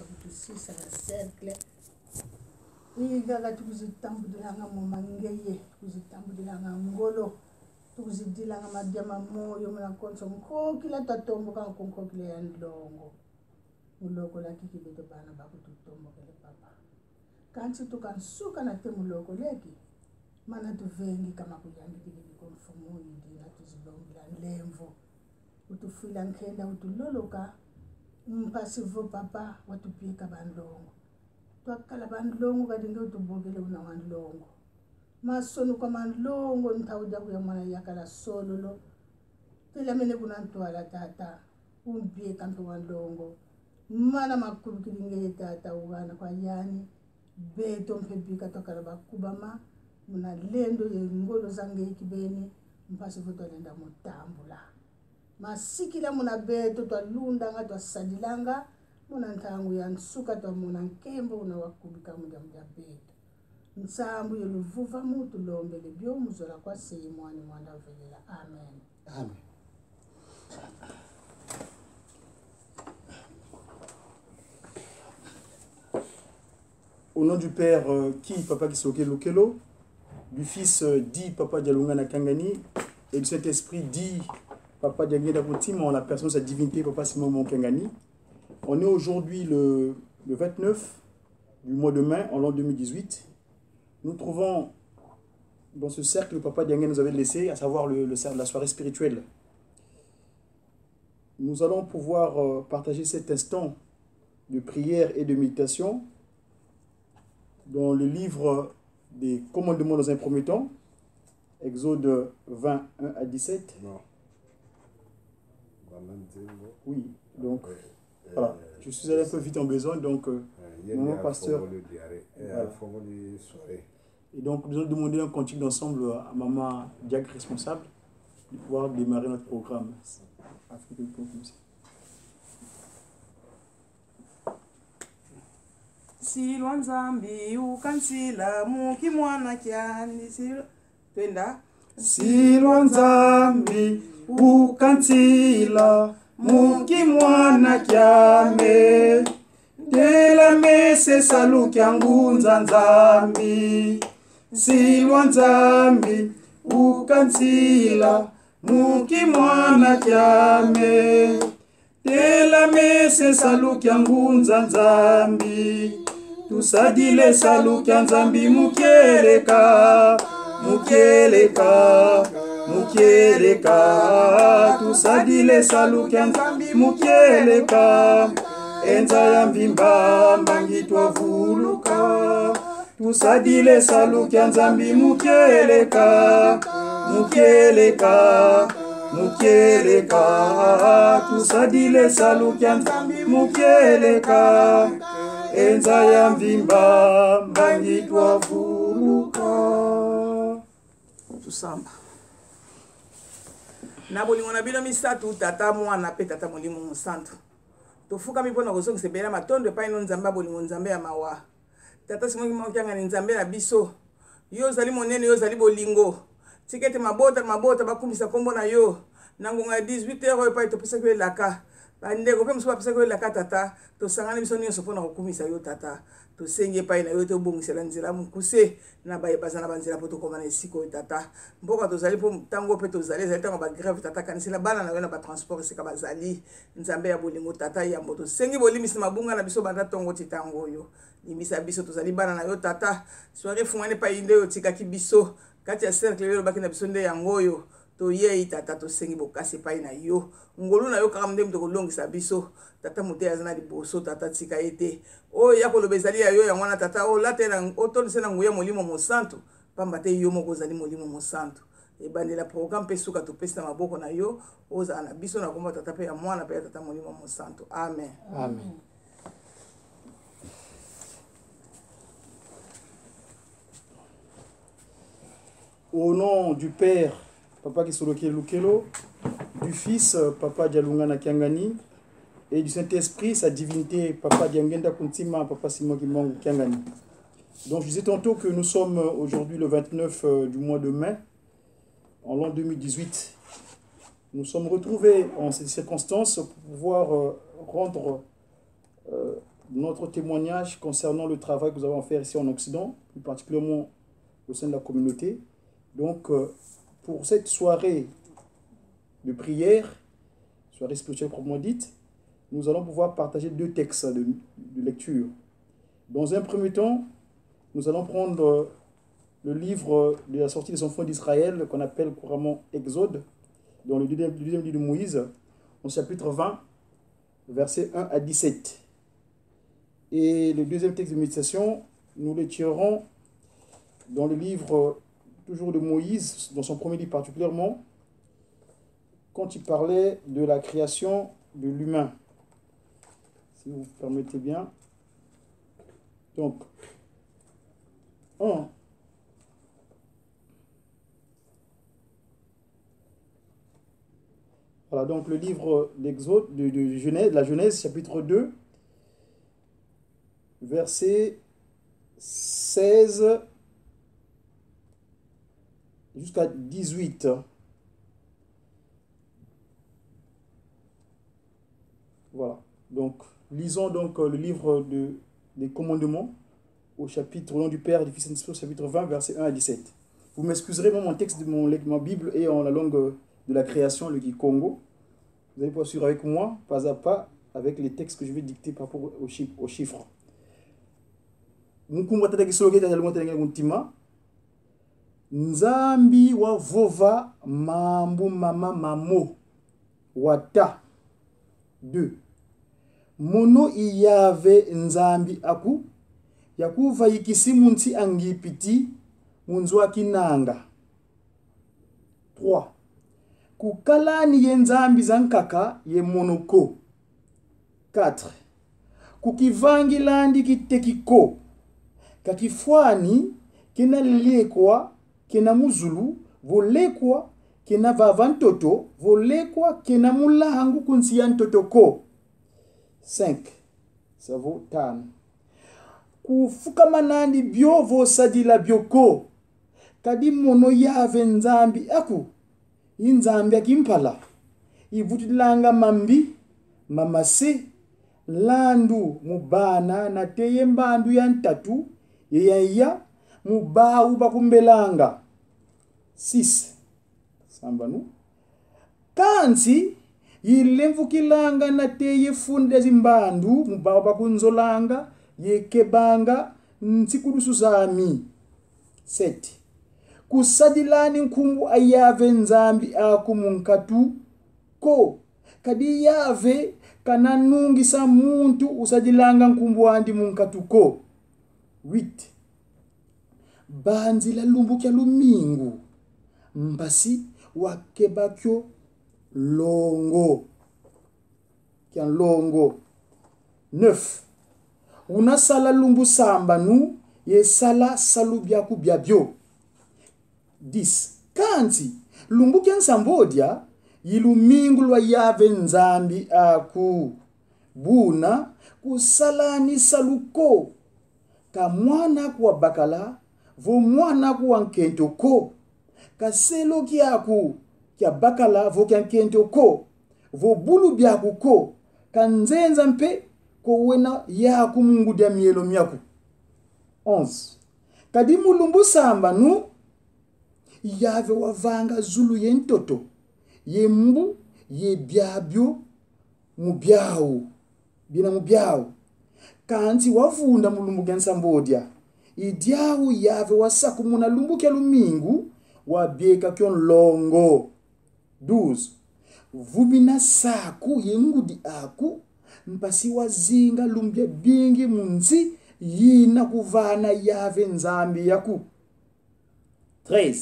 kutusisa na cercle igaga tukuzitambudilanga mu mangeye tukuzitambudilanga ngolo tukuzidilanga madyama moyo mna konso nkokila tatomboka nkonkokile ya ndlongo muloko laki kibeto bana bakututombokele papa kansi tukansuka na te muloko leki mana tuvengi kama kuyangi kibili konfumu yidina tuzilongila nlemvo utufila nkenda utuloloka mpasivo papa watupika bandlongo twakala bandlongo kadinge utubogele una bandlongo masonu kwa bandlongo ntauja kuya mwana yakala sololo tela mene kuna ntwala tata umpie kanto bandlongo mana makuru kilinge tata ugana kwa yani beto mpepika twakala bakubama muna lendo ye ngolo zange ikibeni mpasivo twalenda mutambula masikila muna beto twalunda nga twasadilanga muna ntangu ya nsuka twa muna nkembo una wakubika muda beto nsambu yeluvuva mutu lombele bio muzola kwa seyi mwani mwanda velela amen. Amen. Au nom du Père qui Papa Kisoke Lokelo, du Fils dit Papa Dialunga Nakangani et du Saint-Esprit dit Papa Diangeda Koutima en la personne de sa divinité Papa Simon Monkangani. On est aujourd'hui le 29 du mois de mai en l'an 2018. Nous trouvons dans ce cercle que Papa Diangé nous avait laissé, à savoir le cercle de la soirée spirituelle. Nous allons pouvoir partager cet instant de prière et de méditation dans le livre des commandements dans un premier temps, Exode 21 à 17. Non. Oui, donc voilà, je suis allé un peu vite en besoin, donc mon pasteur. Voilà. Et donc nous allons demander un cantique d'ensemble à Maman Diag responsable de pouvoir démarrer notre programme. Silwa nzambi ukansila muki mwana kyani twenda Silwa nzambi ukansila muki mwana kyame Dela mese salu kyangunza nzambi Silwa nzambi ukansila muki mwana kyame Dela mese salu kyangunza nzambi Tusadile salu kya nzambi mukeleka Mukeleka Mukeleka Tusadile salu kya nzambi mukeleka Enza ya mvimba mbangi twavuluka Tusadile salu kya nzambi mukeleka Mukeleka Mukeleka Tusadile salu kya nzambi mukeleka Enza ya mvimba mbangi twavuluka. Tusamba na bolingo na bino misatu tata mwana pe tata molimo musantu tofuka mipona kozongisa bela matondo epai no nzambe bolingo nzambe ya mawa tata simongi mokyanga ni nzambe na biso yo zali monene yo zali bolingo tikete mabota bakumisa kombo na yo nangonga 18h epai topesa ko elaka bandeko pe muso bapesa ko elaka tata tosangana biso nyonso mpona kokumisa yo tata tosengi epai na yo tobongisela nzela mokuse na bayebazana banzela po tokoma na esika oyo tata mboka tozali mpo ntango mpe tozali ezali ntango bagreve tata kanisela bana na yo na batransport esika bazali nzambe ya bolingo tata yambo tosengi bolimisi mabunga na biso banda ntongo ti ntango oyo limbisa biso tozali bana na yo tata soire fungani epai nde oyo otikaki biso kati ya cercle oyo olobaki na biso nde yango oyo toyei tata tosengi bokasi epai na yo ngolu na yo kaka nde moto kolongisa biso tata mote aza na liboso tata tika ye te oyo ya koloba ezali ya yo yango wana tata olatela otondisa na nguya molimo mosantu pamba te yo moko ozali molimo mosantu ebandela programme mpe suka topesi na maboko na yo ozala na biso na komba tata mpe ya mwana mpe ya tata molimo mosantu amen. Amen. Au nom du Père Papa Kisoloke Lukelo, du Fils Papa Dialunga Nakiangani et du Saint-Esprit, sa divinité Papa Diangenda Kuntima, Papa Simon Kimong Kiangani. Donc je disais tantôt que nous sommes aujourd'hui le 29 du mois de mai, en l'an 2018. Nous sommes retrouvés en ces circonstances pour pouvoir rendre notre témoignage concernant le travail que nous avons à faire ici en Occident, plus particulièrement au sein de la communauté. Donc, pour cette soirée de prière, soirée spirituelle proprement dite, nous allons pouvoir partager 2 textes de lecture. Dans un premier temps, nous allons prendre le livre de la sortie des enfants d'Israël, qu'on appelle couramment Exode, dans le deuxième livre de Moïse, au chapitre 20, versets 1 à 17. Et le deuxième texte de méditation, nous le tirerons dans le livre toujours de Moïse, dans son premier livre particulièrement, quand il parlait de la création de l'humain. Si vous permettez bien. Donc, 1. Voilà, donc le livre d'Exode, de Genèse, la Genèse, chapitre 2, verset 16 jusqu'à 18. Voilà, donc lisons donc le livre des commandements au nom du Père et du Fils et de l'Esprit, chapitre 20, verset 1 à 17. Vous m'excuserez, mon texte de ma Bible est en la langue de la création, le Kikongo. Vous allez pouvoir suivre avec moi, pas à pas, avec les textes que je vais dicter par rapport aux chiffres. Nzambi wa vova mambu mama mamo wata 2. Mono iyave nzambi aku yakuva yikisi munsi angipiti munzwa kinanga 3. Kukalani ye nzambi zankaka ye monoko 4. Kukivangilandi kitekiko kakifwani kena lekwa kena muzulu volekwa kena vavantoto volekwa kena mulahangu kunsiya ntotoko 5. Ça vaut tan. Kufukamanandi bio vosadila bioko kadi mono yave nzambi aku inzambi akimpala ivutilanga mambi mamase landu mubana na teye mbandu ya ntatu yeya mubau bakumbelanga 6. Sambanu kansi yilemvukilanga na teye funde zimbandu mubau bakunzolanga yekebanga nsikudusu zami 7. Kusadilani nkumbu ayave nzambi aku munkatu ko kadi yave kananungisa muntu usadilanga nkumbu andi munkatu ko 8. Banzi la lumbu kya lumingu mbasi wakebakyo longo kya longo 9. Unasala lumbu samba nu yesala salubyaku byabyo 10. Kanti lumbu kya nsambodia yilumingu lwa yave nzambi aku buna kusalani saluko ka mwana kuwa bakala vo mwana kuwa nkento ko kaselo kiaku kya bakala vo kya nkento ko vo bulu byaku ko kanzenza mpe ko wena yaku mungu dia mielo myaku 11. Kadi mulumbu samba nu yave wavanga zulu ye ntoto ye mbu ye byabyo mubyao bina mubyao kanti wavunda mulumbu gensambodia idiawu yave wasaku muna lumbu kya lumingu wabieka kyon longo 12. Vubina saku ye ngudi aku mpasi wazinga lumbye bingi munzi yina kuvana yave nzambi yaku 13.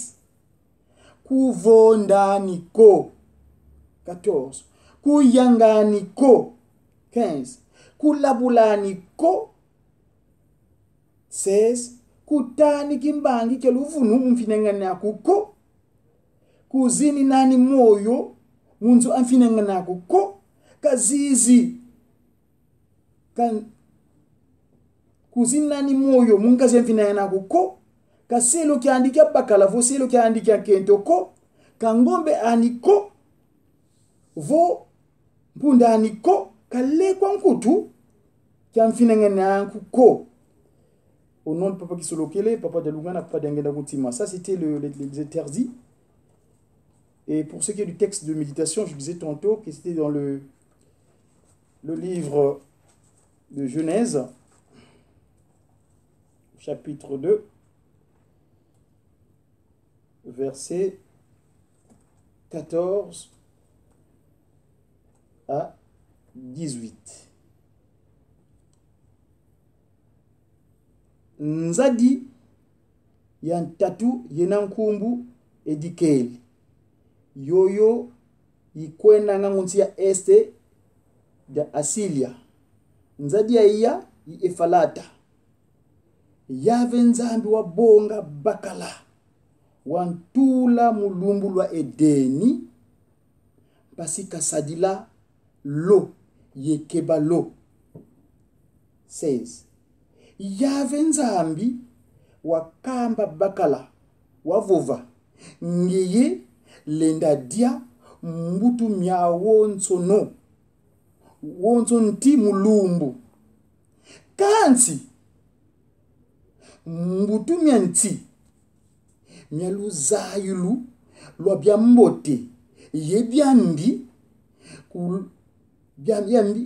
Kuvondani ko 14. Kuyangani ko 15. Kulabulani ko 16. Kutani kimbangi keluvunu mfinengana yako ko kuzini nani moyo munzu amfinengana yako ko kazizi kan kuzini nani moyo mungazi amfinengana yako ko kaselo kiandika bakala vo selo kiandika kento ko kangombe aniko vo mpunda aniko kalekwa nkutu ko. Au nom de Papa Kisolokele, Papa Dialungana, Papa Diangenda Koutima. Ça, c'était les interdits. Et pour ce qui est du texte de méditation, je disais tantôt que c'était dans le livre de Genèse, chapitre 2, verset 14 à 18. Nzadi yantatu yenankumbu edikeli yoyo ikwena ngangunsi ya este ya Asilia. Nzadi ya iya Efalata yave nzambi wa bonga bakala wantula mulumbu lwa Edeni pasika sadila lo yekeba lo. 16 yave nzambi wakamba bakala wavova ngeye lenda dia mbutu mya wonsono wonso nti mulumbu kansi mbutu mya nti mya luzayulu lwa bya mbote ye byambi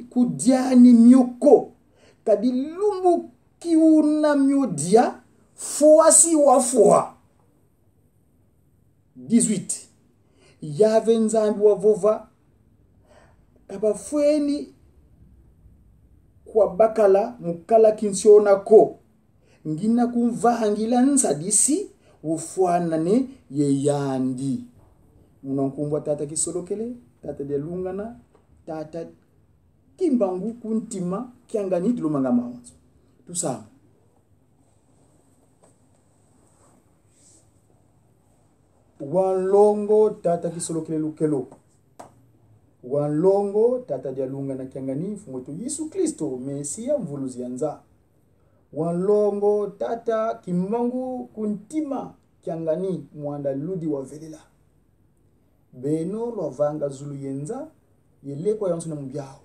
kudiani myoko kadi lumbu kiuna myodia foasi wafua. 18 yave nzambi wavova kabafweni kwa bakala mukala kinsiona ko ngina kumvangila nsadisi ufuanane yeyandi. Munankumbwa Tata Kisolokele, Tata Dialungana, Tata Kimbangu Kuntima Kiangani Dilumanga Mawanzo. Tout ça. Wanlongo Tata Kisolokele Lukelo. Wanlongo Tata Dialungana Kiangani Fumoto Yesu Kristo Mesia Mvuluzianza. Wanlongo Tata Kimbangu Kuntima Kiangani Mwanda Ludi wa Velela. Beno lwavanga Zulu yenza yelekwa yansu na mbyao.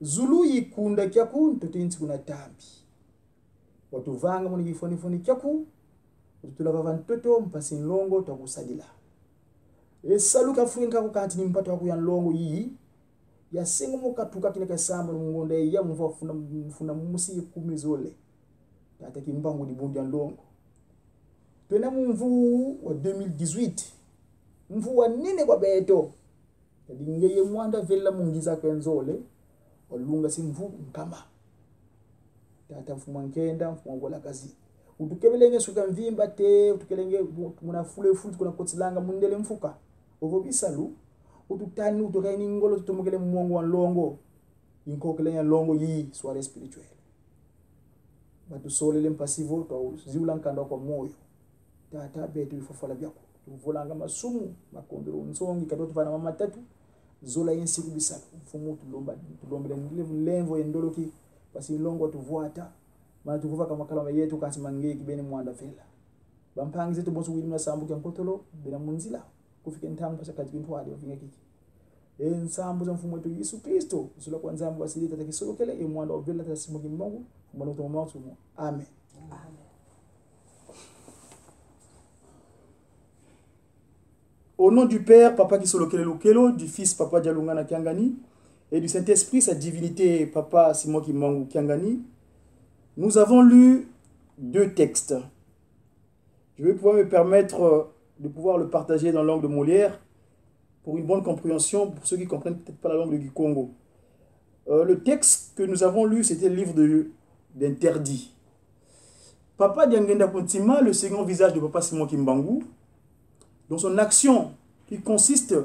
Zulu yikunda kyaku ntotensi kuna tambi. Watuvanga muni gifoni kyaku tutulava ntoto mpasi nlongo takusadila. Saluka fuinka kukati ni mpato waku ya nlongo yi ya sengu mukatuka kine kasamba mungonda ya mfuna musi kumizole. Tata Kimbangu dibundi ya nlongo. Tuena mvu wa 2018 mvua nene kwa beto ngeye mwanda vela mungiza kwenzole olunga si mvu nkama tata mfuma nkenda mfuma ngola kazi utukebelenge suka mvimba te utukelenge muna fule kuna kotsilanga mundele mfuka ovo bisalu ututani utokaini ngolo tutumukele mwongo wa longo inkokele ya longo yi soirée spirituelle batu solele mpasivo to ziula nkanda kwa moyo tata beto ifofola byako volanga masumu makondoro nsongi katoto vana mama tatu zola yensi kubisa mfumu tulombele lemvo endoloki basi longo tuvuata mana tuvuva kama kala yetu kasi mangeki bene mwanda fela bampangi zetu bosu wili nasambu kya nkotolo bena munzila kufika ntangu pasa kazi bintu wadi wafinga kiki nsambu za mfumu wetu Yesu Kristo zula kwa nzambu wasili Tata Kisolokele mwanda ovela tasimo Kimbangu mwanda utomo amen. Au nom du Père, Papa Kisolokele Lukelo, du Fils, Papa Dialungana Kiangani, et du Saint-Esprit, sa divinité, Papa Simon Kimbangu Kiangani, nous avons lu 2 textes. Je vais pouvoir me permettre de pouvoir le partager dans la langue de Molière pour une bonne compréhension, pour ceux qui ne comprennent peut-être pas la langue du Congo. Le texte que nous avons lu, c'était le livre d'interdit. Papa Diangenda Kuntima, le second visage de Papa Simon Kimbangu, dans son action qui consiste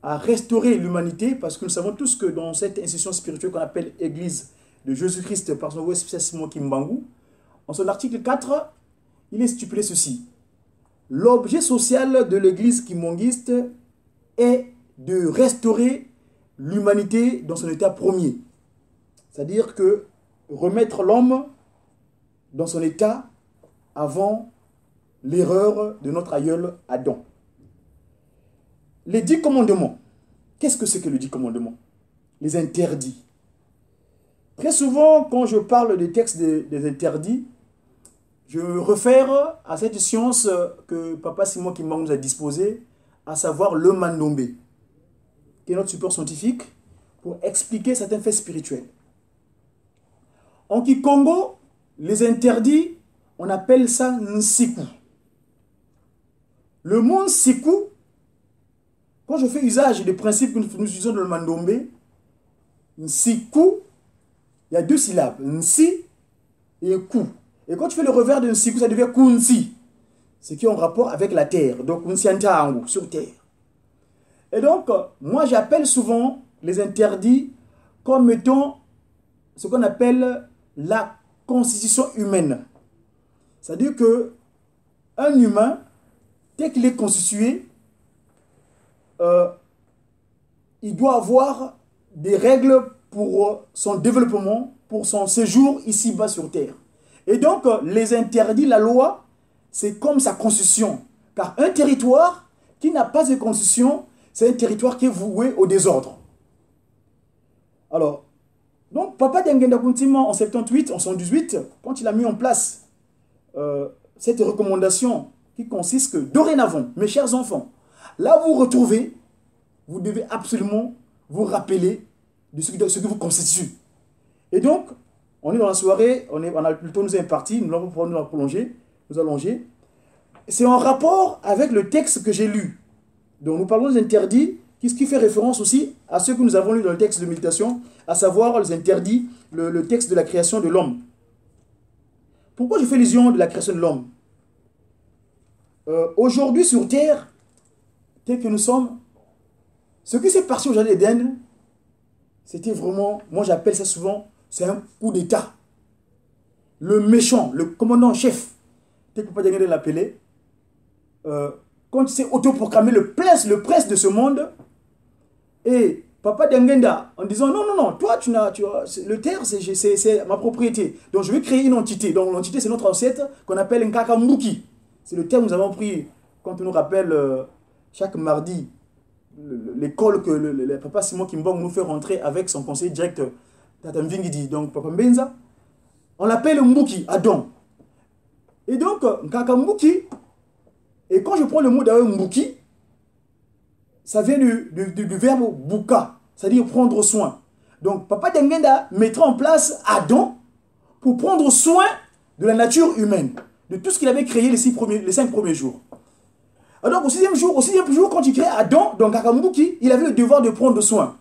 à restaurer l'humanité, parce que nous savons tous que dans cette institution spirituelle qu'on appelle Église de Jésus-Christ par son roi Simon Kimbangu, en son article 4, il est stipulé ceci. L'objet social de l'Église kimbanguiste est de restaurer l'humanité dans son état premier. C'est-à-dire que remettre l'homme dans son état avant l'erreur de notre aïeul Adam. Les 10 commandements. Qu'est-ce que c'est que les 10 commandements? Les interdits. Très souvent, quand je parle des textes des interdits, je me réfère à cette science que Papa Simon Kimbangu nous a disposée, à savoir le Mandombe, qui est notre support scientifique, pour expliquer certains faits spirituels. En Kikongo, les interdits, on appelle ça Nsiku. Le mot Nsiku, quand je fais usage des principes que nous utilisons dans le Mandombe, Nsiku, il y a deux syllabes, Nsi et Ku. Et quand tu fais le revers de Nsiku, ça devient Kunsi, ce qui est en rapport avec la terre, donc Nsiantangu, sur terre. Et donc, moi j'appelle souvent les interdits comme étant ce qu'on appelle la constitution humaine. C'est-à-dire que un humain, tel qu'il est constitué, il doit avoir des règles pour son développement, pour son séjour ici-bas sur terre. Et donc, les interdits, la loi, c'est comme sa constitution. Car un territoire qui n'a pas de constitution, c'est un territoire qui est voué au désordre. Alors, donc, Papa Diangenda Kuntima, en 78, en 78, quand il a mis en place cette recommandation qui consiste que, dorénavant, mes chers enfants, là où vous retrouvez, vous devez absolument vous rappeler de ce que vous constitue. Et donc, on est dans la soirée, on a le temps nous est imparti, nous allons prolonger, nous allonger. C'est en rapport avec le texte que j'ai lu. Donc nous parlons des interdits, qui fait référence aussi à ceux que nous avons lus dans le texte de méditation, à savoir les interdits, le texte de la création de l'homme. Pourquoi je fais allusion de la création de l'homme? Aujourd'hui sur terre, tel que nous sommes, ce qui s'est passé au jardin d'Éden, c'était vraiment, moi j'appelle ça souvent, c'est un coup d'État. Le méchant, le commandant en chef, tel que Papa Diangenda l'appelait, quand il s'est autoproclamé le prince de ce monde, et Papa Diangenda, en disant non, non, non, toi, le terre, c'est ma propriété. Donc je vais créer une entité. Donc l'entité, c'est notre ancêtre qu'on appelle Nkakambuki. C'est le terme que nous avons pris quand on nous rappelle chaque mardi l'école que le Papa Simon Kimbangu nous fait rentrer avec son conseiller direct, Tata Mvingidi, donc Papa Mbenza. On l'appelle Mbuki, Adam. Et donc, Nkakambuki, et quand je prends le mot d'ailleurs Mbuki, ça vient du verbe buka, c'est-à-dire prendre soin. Donc, Papa Diangenda mettra en place Adam pour prendre soin de la nature humaine, de tout ce qu'il avait créé les 5 premiers jours. Alors, au sixième jour, quand il crée Adam, donc Nkakambuki, il avait le devoir de prendre soin.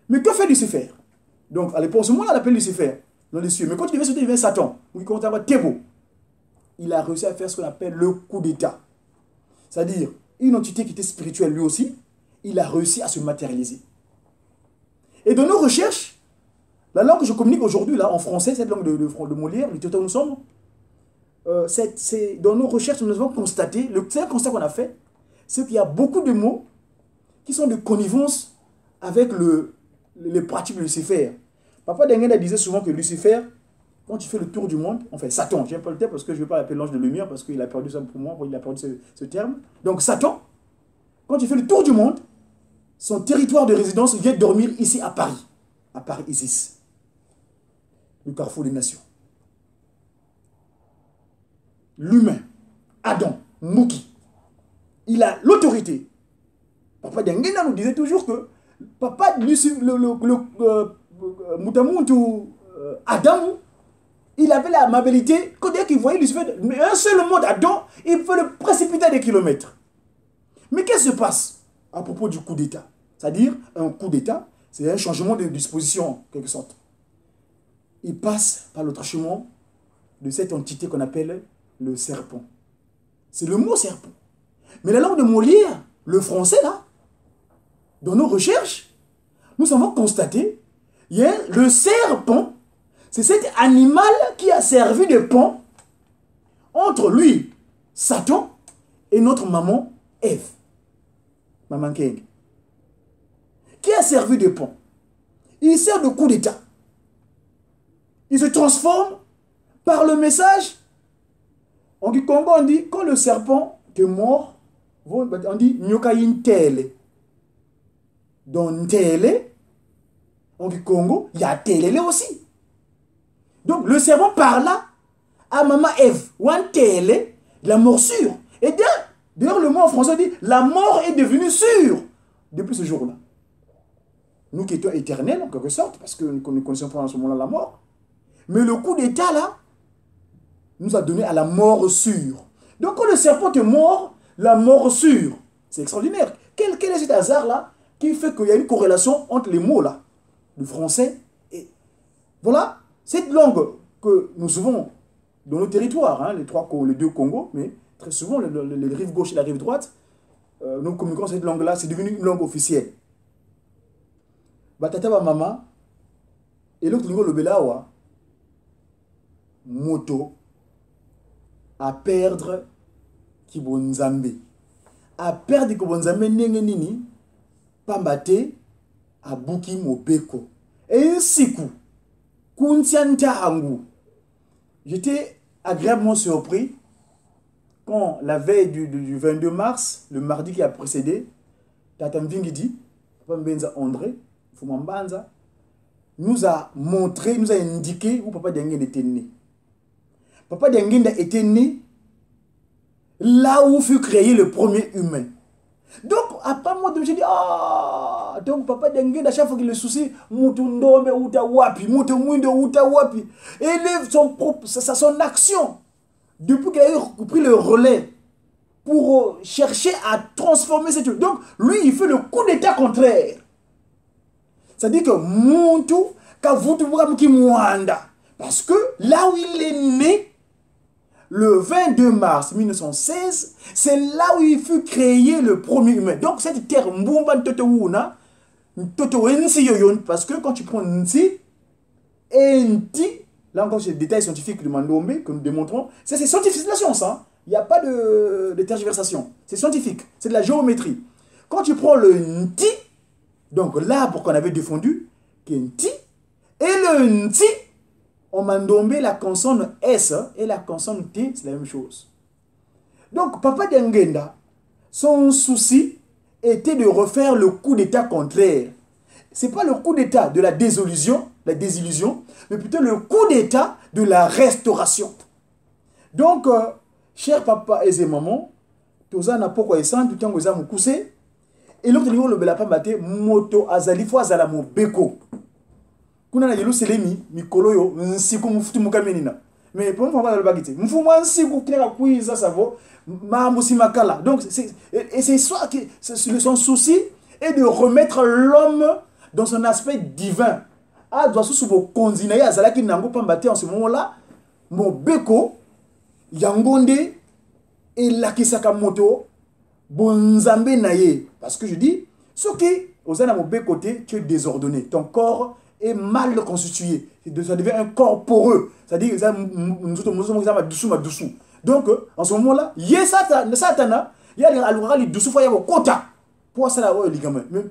Mais que fait Lucifer? Donc, à l'époque, ce moment-là, on l'appelle Lucifer, dans les cieux. Mais quand il devait sauter, il devient Satan. Donc, il commence à avoir Thébo. Il a réussi à faire ce qu'on appelle le coup d'État. C'est-à-dire, une entité qui était spirituelle lui aussi, il a réussi à se matérialiser. Et dans nos recherches, la langue que je communique aujourd'hui, là, en français, cette langue de Molière, le Théoton nous sommes, dans nos recherches, nous avons constaté, c'est un constat qu'on a fait, c'est qu'il y a beaucoup de mots qui sont de connivence avec les pratiques de Lucifer. Papa Diangenda disait souvent que Lucifer, quand il fait le tour du monde, enfin Satan, je n'aime pas le terme parce que je ne vais pas l'appeler l'ange de lumière parce qu'il a perdu ça pour moi, il a perdu ce terme. Donc Satan, quand il fait le tour du monde, son territoire de résidence vient dormir ici à Paris Isis, le carrefour des nations. L'humain, Adam, Mbuki, il a l'autorité. Papa Diangenda nous disait toujours que Papa Mutamuntu Adam, il avait l'amabilité que dès qu'il voyait Lucifer, un seul mot d'Adam, il peut le précipiter des kilomètres. Mais qu'est-ce qui se passe à propos du coup d'État? C'est-à-dire, un coup d'État, c'est un changement de disposition, en quelque sorte. Il passe par le truchement de cette entité qu'on appelle le serpent. C'est le mot serpent. Mais la langue de Molière, le français, là, dans nos recherches, nous avons constaté, le serpent, c'est cet animal qui a servi de pont entre lui, Satan, et notre maman, Ève. Maman Keng. Qui a servi de pont. Il sert de coup d'État. Il se transforme par le message. En Congo, on dit, quand le serpent te mord, on dit, Nyokayin tele. Dans tele, en Congo, il y a télé aussi. Donc le serpent parla à maman Ève, Wantele, la morsure. Et d'ailleurs, le mot en français dit la mort est devenue sûre depuis ce jour-là. Nous qui étions éternels en quelque sorte, parce que nous ne connaissions pas en ce moment-là la mort. Mais le coup d'état là nous a donné à la mort sûre. Donc quand le serpent te mord, la mort sûre, c'est extraordinaire. Quel est cet hasard là qui fait qu'il y a une corrélation entre les mots là, le français et... Voilà, cette langue que nous avons dans nos territoires, hein, les deux Congos, mais très souvent, les rives gauche et la rive droite, nous communiquons cette langue-là, c'est devenu une langue officielle. Batata ba mama, et l'autre niveau le belawa, moto, à perdre ki bonzambe. À perdre ki bonzambe nenge nini, pambate, à buki mobeko. Et ainsi coup, kuntianta angu. J'étais agréablement surpris quand la veille du 22 mars, le mardi qui a précédé, Tata Mvingidi, Papa Mbenza André, Fumambanza, nous a montré, nous a indiqué où Papa Diangenda était né. Papa Diangenda était né là où fut créé le premier humain. Donc, après moi, je me suis dit, ah, donc Papa Diangenda, à chaque fois qu'il le soucie, Moutoundombe Outa Wapi, Moutoumindo Outa Wapi, élève son action. Depuis qu'il a pris le relais pour chercher à transformer cette chose. Donc, lui, il fait le coup d'état contraire. C'est-à-dire que Moutou, parce que là où il est né, le 22 mars 1916, c'est là où il fut créé le premier humain. Donc, cette terre, parce que quand tu prends Nti, et Nti, là encore, c'est le détail scientifique de Mandombe que nous démontrons. C'est scientifique, c'est de la science. Hein? Il n'y a pas de tergiversation. C'est scientifique. C'est de la géométrie. Quand tu prends le Nti, donc l'arbre qu'on avait défendu, qui est Nti, et le Nti, en Mandombe, la consonne S et la consonne T, c'est la même chose. Donc, Papa Diangenda, son souci était de refaire le coup d'état contraire. Ce n'est pas le coup d'état de la désillusion, mais plutôt le coup d'état de la restauration. Donc, cher papa et maman, tous en apoko et sans tout en goza mukuse, et l'autre niveau le belapa bate moto azali fo azala mo beko. Kuna na yelu selemi mikolo yo nsiku mufutu mukamenina. Mais pour moi le bagité, mfuma nsiku kina kuiza savo mamusi makala. Donc c'est soit que son souci est de remettre l'homme dans son aspect divin. Ah, doit se continuer à zala qui n'ango pas battre en ce moment-là. Mon beko, yangonde et la kisaka moto, bonzambe naye. Parce que je dis, ce qui, aux ana mon côté, tu es désordonné. Ton corps est mal constitué. Ça devient un corps poreux. C'est-à-dire, donc, en ce moment-là, il y a Satana, il y a les dessous, il y a quota. Pour ça, là, ligament. Mais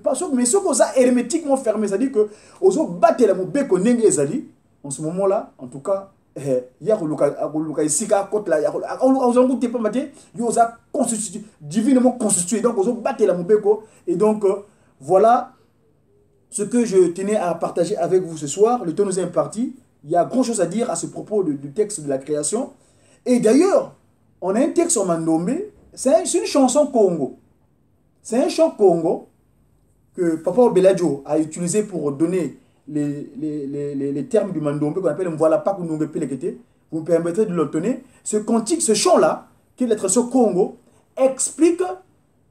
ce qu'on a hermétiquement fermé, c'est-à-dire que, aux autres battre la mobeko nenge ezali, en ce moment-là, en tout cas, il y a le isika côte là, il y a divinement constitué. Donc, aux autres battre la mobeko. Et donc, voilà ce que je tenais à partager avec vous ce soir. Le temps nous est imparti. Il y a grand chose à dire à ce propos du texte de la création. Et d'ailleurs, on a un texte en Mandombe, c'est une chanson Congo. C'est un chant Congo que Papa Obeladjo a utilisé pour donner les termes du Mandombe qu'on appelle M'voilà pas que nous me pelekete. Vous me permettrez de l'obtenir. Ce cantique, ce chant-là, qui est la traduction Congo, explique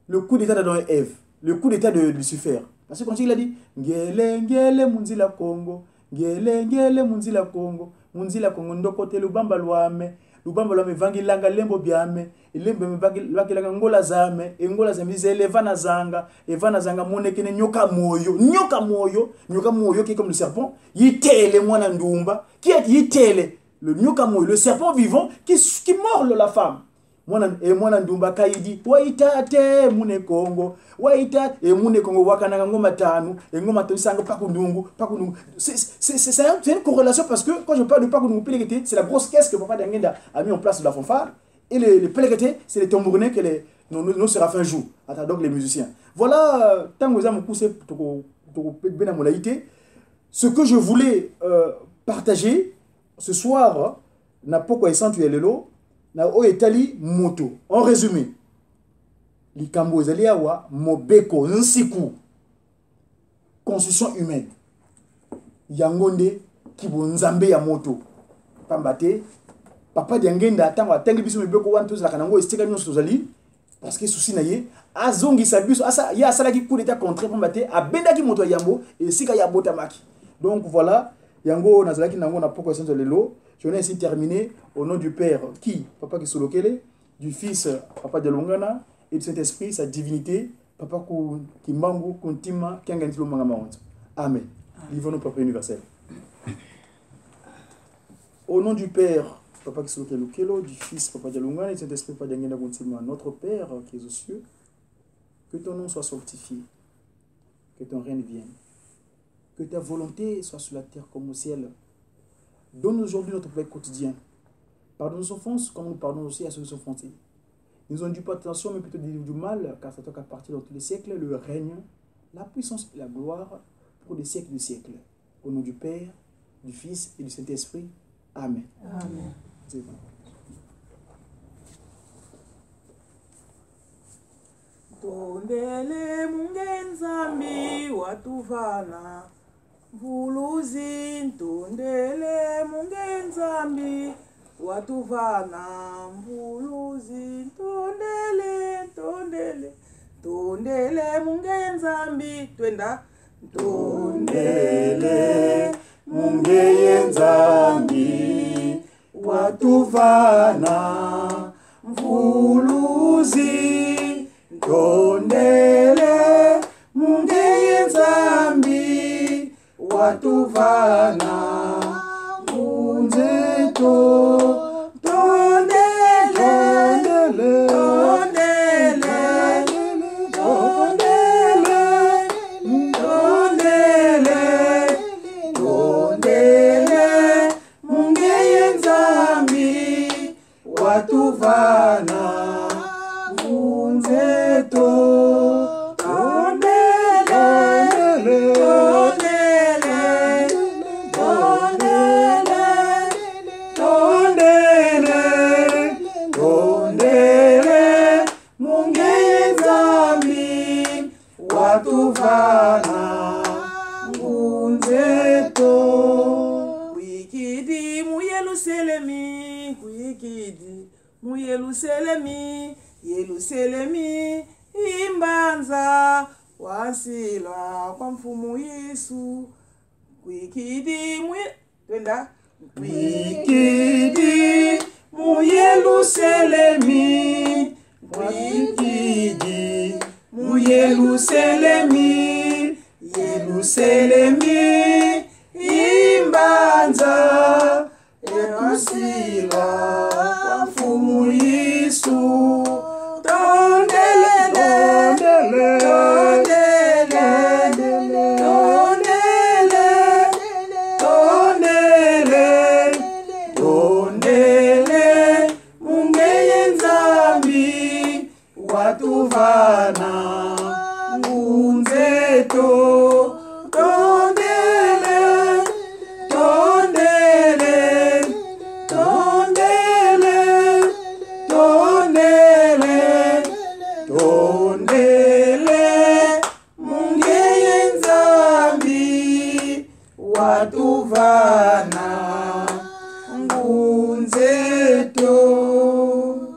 le coup d'état d'Adam et Ève, le coup d'état de Lucifer. Parce que quand il a dit Ngele ngele munzila Congo, ngele ngele munzila Congo, munzila Congo ndokote lubamba lwame. Lubamba lwame vangilanga lembo biame, lembo vangilanga ngola zame, ngola zame zile evana zanga monekene nyoka moyo qui est comme le serpent, yitele mwana ndumba, qui est yitele, le nyoka moyo, le serpent vivant qui mord la femme. Mwana ndumba kaidi, waitate mune Congo, waitate mune Congo wakananga ngoma tanu, ngoma tosanga pakundungu. C'est une corrélation parce que quand je parle de pakundungu pelekete, c'est la grosse caisse que Papa Diangenda a mis en place de la fanfare, et les pelekete, c'est les tambourins que nos séraphins jouent, donc les musiciens. Voilà, tangoza mukuse toko bena molaïté, ce que je voulais partager ce soir, na poko esantu ya lelo, na o etali moto. En résumé, likambo ezali awa mobeko nsiku construction humaine. Yangonde kibonzambe ya moto. Pambate papa diangenda atanga atangi biso mibeko wan tous la kanango estika nyonso tozali parce que souci na ye azongi sa biso asa ya sala ki coup d'état contre pambate abenda ki moto yambo esika ya botamaki. Donc voilà, yango nazalaki nango na poko esantu lelo. Je n'ai ainsi terminé au nom du Père qui papa Kisolokele, du Fils papa Dialongana et du Saint-Esprit sa divinité papa Kimbangu Kuntima Kanganitilo Mangamaonto. Amen. Livre-nous papa universel. Au nom du Père papa Kisolokele, du Fils papa Dialongana et du Saint-Esprit papa Diangenda Kuntima, notre Père qui est aux cieux, que ton nom soit sanctifié, que ton règne vienne, que ta volonté soit sur la terre comme au ciel. Donne aujourd'hui notre pain quotidien. Pardonne nos offenses comme nous pardonnons aussi à ceux qui sont offensés. Ne nous induis pas de tentation, mais plutôt délivre du mal, car c'est toi qui appartient dans tous les siècles, le règne, la puissance et la gloire pour des siècles de siècles. Au nom du Père, du Fils et du Saint-Esprit. Amen. Amen. C'est bon. Tondele mungenzambi watuvana Mbuluzi ntondele mungenzambi watuvana mbuluzi tondele mungenzambi twenda Tondele mungenzambi watuvana mbuluzi tondele mungenzambi watuvana munzeto tondele mungenzambi watuvana munzeto Yerusalemi imbanza wasila kwa mfumu Yesu kwikidi twenda kwikidi mu Yerusalemi kwikidi mu Yerusalemi imbanza wasila kwa mfumu Yesu watuvana munzeto watuvana ngunzeto.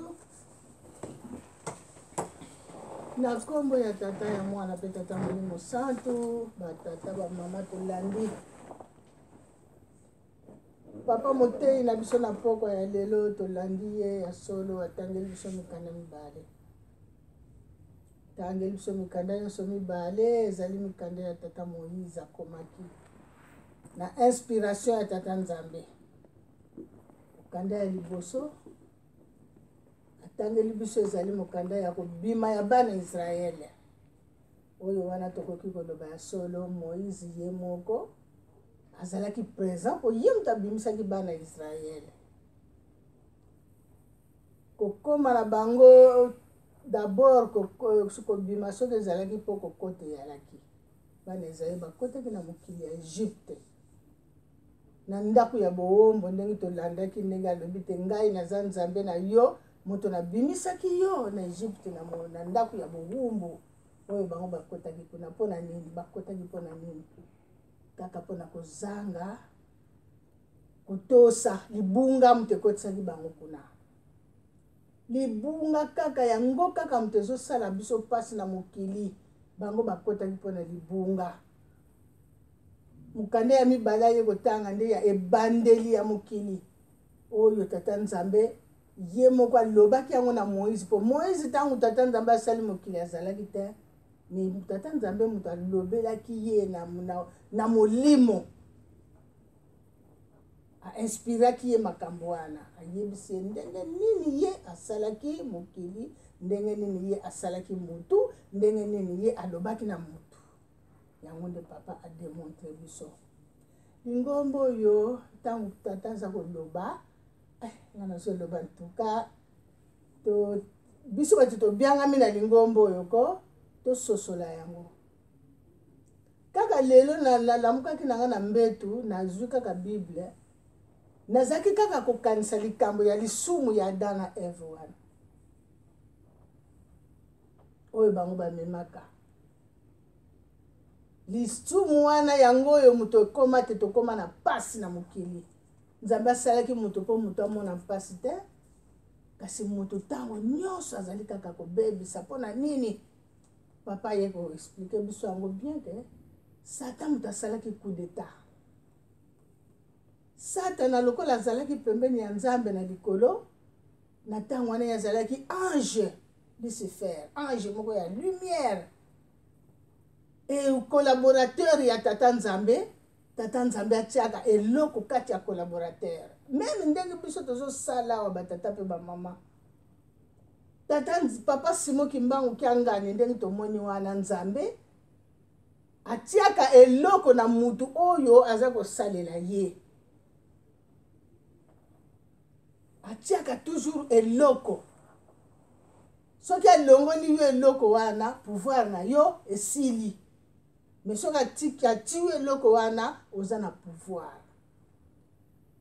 Na kombo ya tata ya mwana pe tata Molimo Santu, batata ba mama tolandi. Papa Motei na biso na poko ya lelo tolandi ye ya solo atangeli biso mikanda mibale. Tangeli biso mikanda nyonso mibale ezali mikanda ya tata Moïse akomaki. Na inspiration ya tata Nzambe. Mokanda ya liboso atangeli biso ezali mokanda ya kobima ya bana Israele. Oyo wana tokoki koloba ya solo Moïse ye moko azalaki présent po ye mutu abimisaki bana Israele. Kokoma na bango d'abord kobima soki ezalaki mpo kokote eyalaki. Bana Israele bakotaki na mokili ya Egypte. na ndako ya boombo ndenge tolandaki ndenge alobi te ngai naza nzambe na yo moto nabimisaki yo na Egypte na ndako ya bowumbu oyo bango bakotaki kuna mpona nini bakotaki mpona nini kaka mpona kozanga kotosa libunga moto ekotisaki bango kuna libunga kaka yango kaka moto ezosala biso mpasi na mokili bango bakotaki mpona libunga mokanda ya mibale ye kotanga nde ya ebandeli ya mokili oyo tata nzambe ye moko alobaki yango na Moïse mpo Moïse ntango tata nzambe asali mokili azalaki te me tata nzambe moto alobelaki ye na molimo ainspiraki ye makambo wana ayebisi ndenge nini ye asalaki mokili ndenge nini ye asalaki mutu ndenge nini ye alobaki na mutu yango nde papa ademontre biso lingombo oyo ntango tata aza koloba nga nazoloba ntuka biso bato tobiangami na lingombo oyo ko tososola yango kaka lelo nalamukaki nanga na mbetu nazwi kaka bible nazaki kaka kokanisa likambo ya lisumu ya Adam na Eve wana oyo bango bamemaka lisumu wana yango oyo moto ekoma te tokoma na pasi na mokili nzambe asalaki moto mpo moto amona mpasi te kasi moto ntango nyonso azali kaka kobebisa mpona nini papa ye koexplike biso yango bien ke Satan moto asalaki coup d'état Satan lokola azalaki pembeni ya nzambe na likolo na ntango wana ye azalaki ange Lucifer ange moko ya lumière et collaborateur ya tata nzambe atiaka eloko kati ya collaborateur même ndenge biso tozosala awa batata mpe bamama papa Simon Kimbangu kiangani ndenge tomoni wana nzambe atiaka eloko na mutu oyo aza kosalela ye atiaka toujours eloko soki alongoli yo eloko wana pouvoir na yo esili mais soki atiwe eloko wana oza na pouvoir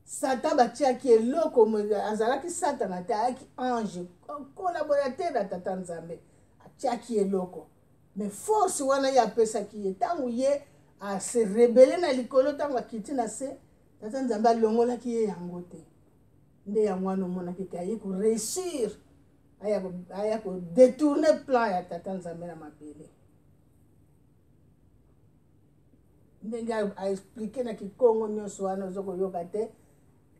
Satan batiaki eloko azalaki Satan ate ayaki ange collaborateur ya tata nzambe atiaki eloko mais force wana ye apesaki ye ntango ye ase rebele na likolo ntango akiti na se tata nzambe alongolaki ye yango te nde yango wana omonaki te aye koréussir aya kodetourne plan ya tata nzambe na mabele ndenge aexplike na kikongo nyonso wana oza koyoka te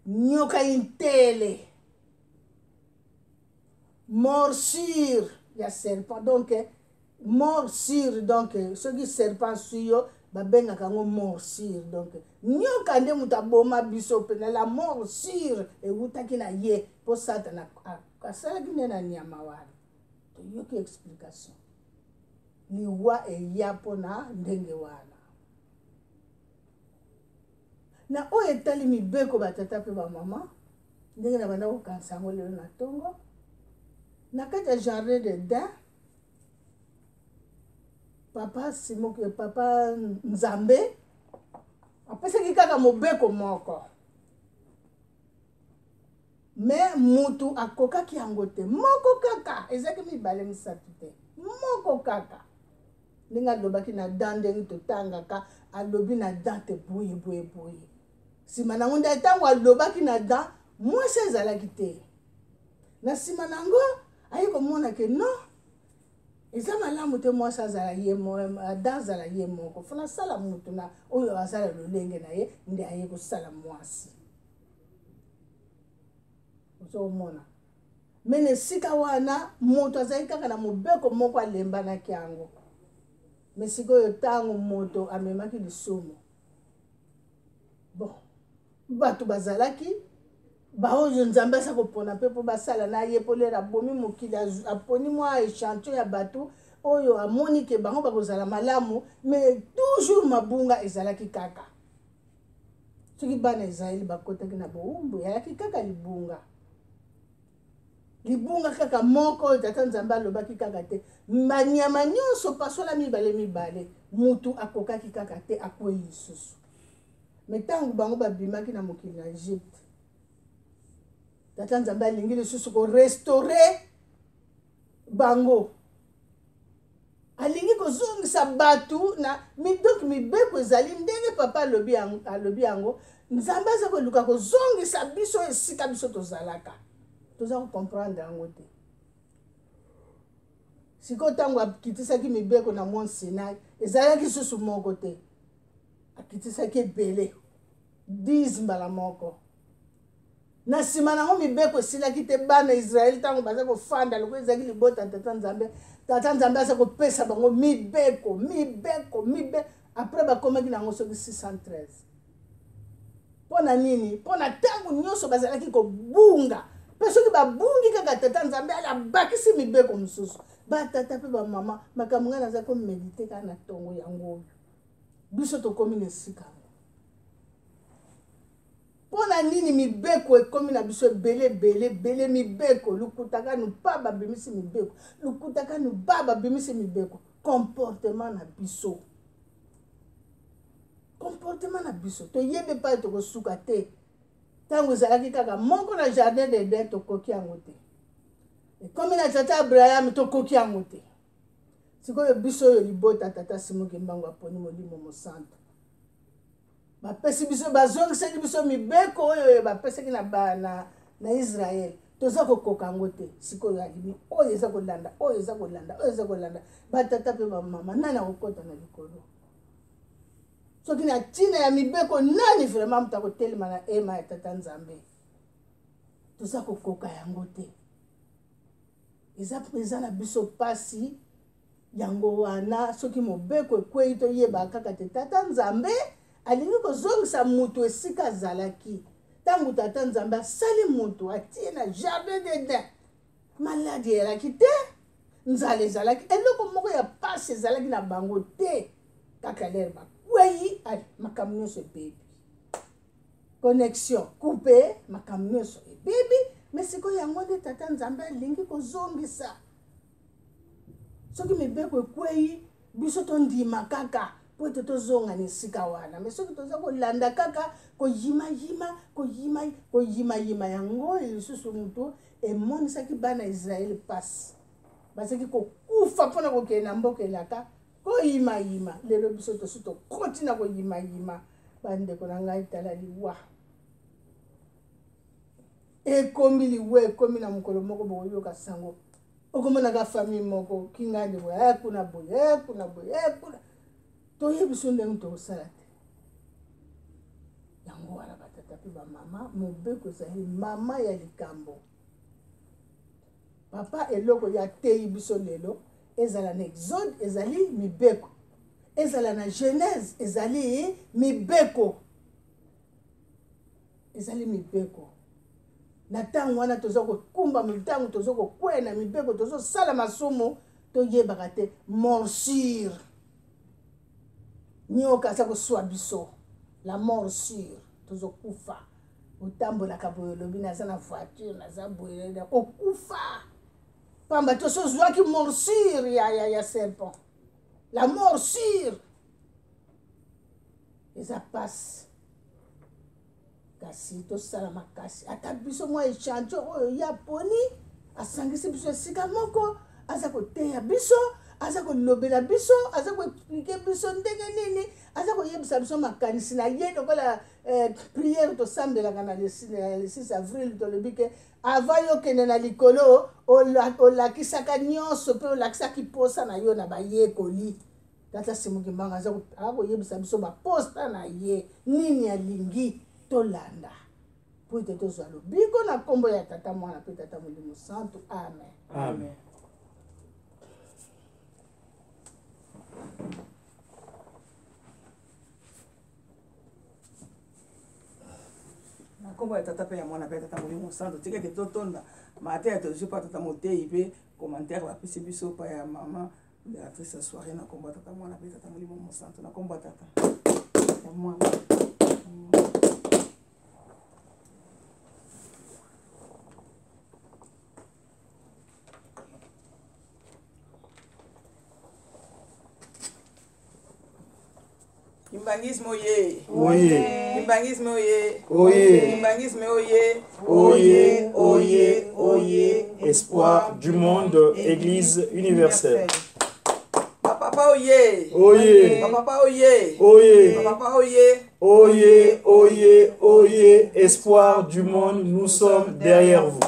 nyoka intele morsure ya serpent donc morsure donc soki serpent suyo babengaka yango morsure donc nyoka nde moto aboma biso pena la morsure ewutaki na ye mpo Satana asalaki nde na nyama wana toyoki explication liwa eya mpona ndenge wana na oyo etali mibeko batata mpe bamama ndenge na banda kokanisa yango lelo na ntongo na kati ya jardin de Eden papa nzambe apesaki kaka mobeko moko me mutu akokaki yango te moko kaka ezaki mibale misatu te moko kaka ndenge alobaki na Dan ndenge totangaka alobi na Dan te boye nsima nango nde ntango alobaki na Dan mwasi ezalaki te na nsima nango aye komona ke non eza malamu te mwasi azala ye Dan azala ye moko fona asala mutu na oyo azala lolenge na ye nde aye kosala mwasi ozomona me na esika wana moto azali kaka na mobeko moko alembanaki yango me sikoyo ntango moto amemaki lisumu bon bato bazalaki baoyo nzambe asa kopona mpe mpo basala na ye mpo lelo abomi mokili aponi mwa échantillon ya bato oyo amoni ke bango bakozala malamu mais toujours mabunga ezalaki kaka soki bana Israeli bakotaki na bowumbu eyalaki kaka libunga kaka moko oyo tata nzambe alobaki kaka te banyama nyonso pasola mibale mutu akokaki kaka te akwei lisusu mais ntango bango babimaki na mokili na Egypte tata nzambe alingi lisusu korestore bango alingi kozongisa bato na donc mibeko ezali ndenge papa alobi yango nzambe aza koluka kozongisa biso esika biso tozalaka toza kocomprendre yango te sikoyo ntango akitisaki mibeko na mont Sinai ezalaki susu moko te akitisaki ebele 10 mbala moko na nsima nango mibeko esilaki te bana Israeli ntango baza kofanda loko ezalaki libota tata nzambe aza kopesa bango mibeko apres bakomaki nango soki 613 mpo na nini mpo na ntango nyonso bazalaki kobunga mpe soki babungi kaka tata nzambe alabakisi mibeko mosusu batata mpe bamama makambo ngai naza komedite kaka na ntongo yango oyo biso tokomi na esika mpo na nini mibeko ekomi na biso ebele mibeko lukutaka nu pa babimisi mibeko lukutaka nu ba babimisi mibeko comportement na biso toyebe pa tokosuka te ntango ezalaki kaka moko na jardin d'Eden tokoki yango te ekomi na tata Abraham tokoki yango te sikoyo biso oyo libota tata Simoki Mbangu aponi Molimo Mosantu bapesi biso bazongisaki biso mibeko oyo bapesaki na Israel toza kokoka yango te sikoyo alimi oyo eza kolanda batata mpe bamama nani akokota na likolo soki na ntina ya mibeko nani vraiment moto akotelema na ema ya tata nzambe toza kokoka yango te eza na biso pasi yango wana soki mobeko ekwei toyeba kaka te tata nzambe alingi kozongisa mutu esika azalaki ntango tata nzambe asali mutu atie na jardin d'Eden maladi elaki te nzala ezalaki eloko moko ya pasi ezalaki na bango te kaka lere bakwei makambo nyonso ebebi connexion coupe makambo nyonso ebebi me sikoyo yango nde tata nzambe alingi kozongisa soki mibeko ekwei biso tondima kaka po ete tozonga na esika wana me soki toza kolanda kaka koyima yango lisusu mutu emonisaki bana Israeli pasi bazaki kokufa mpona kokende na mboka elaka koyima lelo biso tosi tokoti na koyima bandeko na ngai tala liwa ekomi liwa ekomi na mokolo moko bokoyoka sango okomonaka famille moko kingani boye kuna toyebi so ndenge tokosala te yango wana batata mpe bamama mobeko ezali mama ya likambo papa eloko ya teyi biso lelo ezala na Exode ezali mibeko ezala na Genèse ezali mibeko na ntango wana toza kokumba mitango toza kokwena mibeko tozosala masumu toyebaka te morsure nyoka aza koswa biso la morsure tozokufa otambolaka boye olobi naza na voiture naza boye okufa pamba tosozwaki morsure ya serpent la morsure eza pasi kasi tosala makasi ata biso mwa échantillon oyo ya poni asangisi biso esika moko aza koteya biso aza kolobela biso aza koexplike biso ndenge nini aza koyebisa biso makanisi na ye lokola priere tosambelaka na le 6 avril tolobi ke avant yokende na likolo olakisaka nyonso mpe olakisaki posa na yo na bayekoli tata Simoki Mbangu aza koyebisa biso baposta na ye nini alingi tolanda po ete tozwa lobiko na nkombo ya tata mwana mpe tata Molimo Santu amen. Na nkombo ya tata mpe ya mwana mpe tata Molimo Santu tika ete totonda mateya tozwi mpa tata moteyi mpe commentaire bapesi biso pa ya mama béatrice ya soirée na nkombo ya tata mwana mpe tata Molimo Santu na nkombo ya tata ya mwana Kimbangisme oye. Kimbangisme oye. Oye. Kimbangisme oye. Oye, oye, oye, espoir du monde, Église universelle. Papa oye. Oye. Papa oye. Oye. Papa oye. Oye, oye, oye, espoir du monde, nous sommes derrière vous.